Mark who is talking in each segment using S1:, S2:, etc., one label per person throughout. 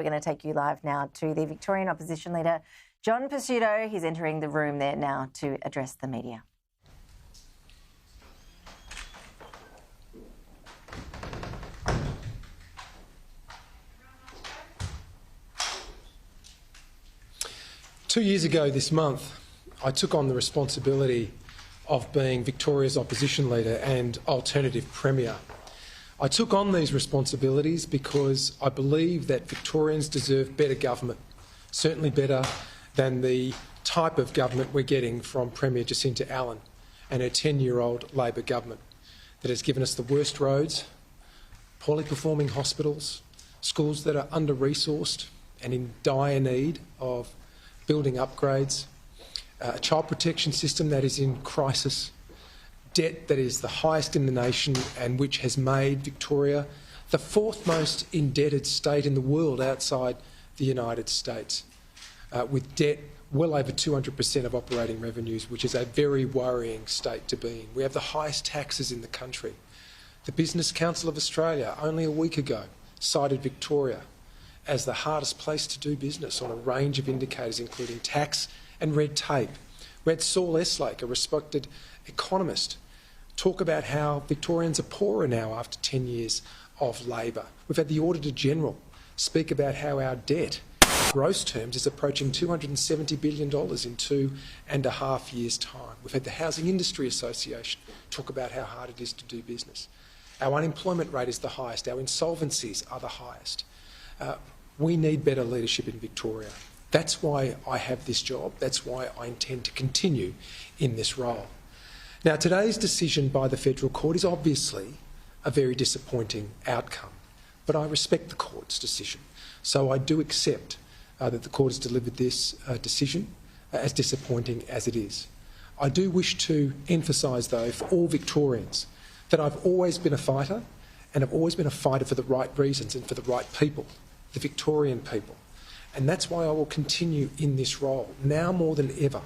S1: We're going to take you live now to the Victorian Opposition Leader John Pesutto. He's entering the room there now to address the media.
S2: Two years ago this month, I took on the responsibility of being Victoria's Opposition Leader and Alternative Premier. I took on these responsibilities because I believe that Victorians deserve better government, certainly better than the type of government we're getting from Premier Jacinta Allen and her 10-year-old Labor government that has given us the worst roads, poorly performing hospitals, schools that are under-resourced and in dire need of building upgrades, a child protection system that is in crisis, debt that is the highest in the nation and which has made Victoria the fourth most indebted state in the world outside the United States, with debt well over 200% of operating revenues, which is a very worrying state to be in. We have the highest taxes in the country. The Business Council of Australia, only a week ago, cited Victoria as the hardest place to do business on a range of indicators, including tax and red tape. We had Saul Eslake, a respected economist, talk about how Victorians are poorer now after 10 years of Labor. We've had the Auditor General speak about how our debt, in gross terms, is approaching $270 billion in 2.5 years' time. We've had the Housing Industry Association talk about how hard it is to do business. Our unemployment rate is the highest. Our insolvencies are the highest. We need better leadership in Victoria. That's why I have this job. That's why I intend to continue in this role. Now, today's decision by the Federal Court is obviously a very disappointing outcome, but I respect the Court's decision. So I do accept that the Court has delivered this decision, as disappointing as it is. I do wish to emphasise, though, for all Victorians, that I've always been a fighter, and I've always been a fighter for the right reasons and for the right people, the Victorian people. And that's why I will continue in this role, now more than ever,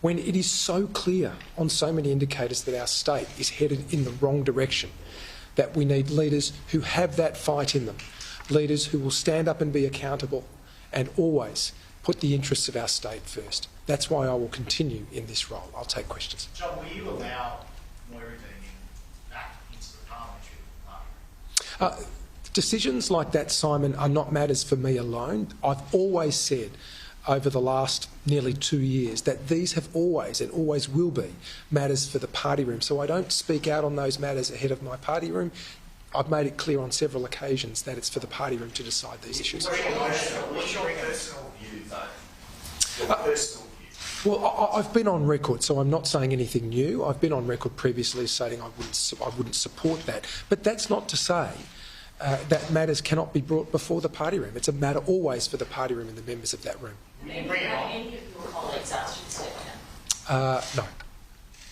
S2: when it is so clear on so many indicators that our state is headed in the wrong direction, that we need leaders who have that fight in them, leaders who will stand up and be accountable and always put the interests of our state first. That's why I will continue in this role. I'll take questions.
S3: John, will you allow Moira back into the parliamentary party?
S2: Decisions like that, Simon, are not matters for me alone. I've always said over the last nearly 2 years that these have always and always will be matters for the party room. So I don't speak out on those matters ahead of my party room. I've made it clear on several occasions that it's for the party room to decide these issues.
S3: What's your personal view, though? Your personal view?
S2: Well, I've been on record, so I'm not saying anything new. I've been on record previously saying I wouldn't support that. But that's not to say that matters cannot be brought before the party room. It's a matter always for the party room and the members of that room.
S4: Any of your colleagues asked you to step down?
S2: No.